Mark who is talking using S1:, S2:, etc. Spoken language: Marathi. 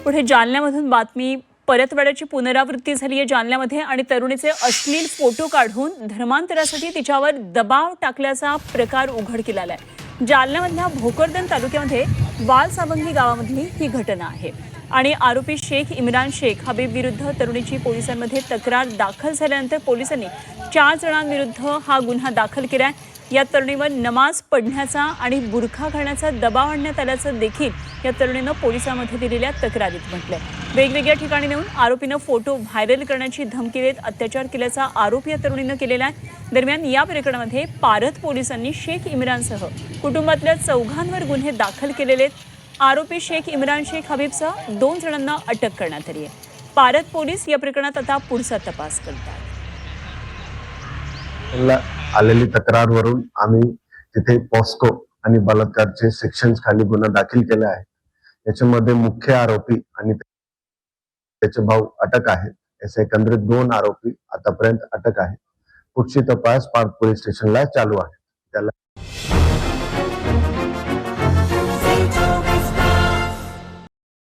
S1: पुढे जालन्यामधून बातमी परतवाड्याची पुनरावृत्ती झाली आहे जालन्यामध्ये आणि तरुणीचे अश्लील फोटो काढून धर्मांतरासाठी तिच्यावर दबाव टाकल्याचा प्रकार उघडकीला आलाय। जालन्यामधल्या भोकरदन तालुक्यामध्ये वालसावंगी गावामधली ही घटना आहे आणि आरोपी शेख इम्रान शेख हबीब विरुद्ध तरुणीची पोलिसांमध्ये तक्रार दाखल झाल्यानंतर पोलिसांनी 4 जणांविरुद्ध हा गुन्हा दाखल केलाय। या तरुणीवर नमाज पढण्याचा आणि बुरखा घालण्याचा दबाव आणण्यात आल्याचं देखील या तरुणीनं पोलिसांमध्ये दिलेल्या तक्रारीत म्हटलंय। वेगवेगळ्या ठिकाणी नेऊन आरोपीनं फोटो व्हायरल करण्याची धमकी देत अत्याचार केल्याचा आरोप या तरुणीनं केलेला आहे। दरम्यान या प्रकरणामध्ये पारध पोलिसांनी शेख इम्रानसह कुटुंबातल्या 4 गुन्हे दाखल केलेले आहेत। आरोपी शेख इम्रान शेख हबीबसह 2 जणांना अटक करण्यात आली आहे। पारध पोलीस या प्रकरणात आता पुढचा तपास करतात।
S2: आलेली तक्रारवरून आम्ही तिथे पॉस्को आणि बलात्कारचे सेक्शन्स खाली गुन्हा दाखल केला आहे। याच्यामध्ये मुख्य आरोपी आणि त्याचे भाऊ अटक आहेत। असे एकंदरीत 2 आरोपी आतापर्यंत अटक आहे। पुढची तपास पारध पोलीस स्टेशनला चालू आहे। त्याला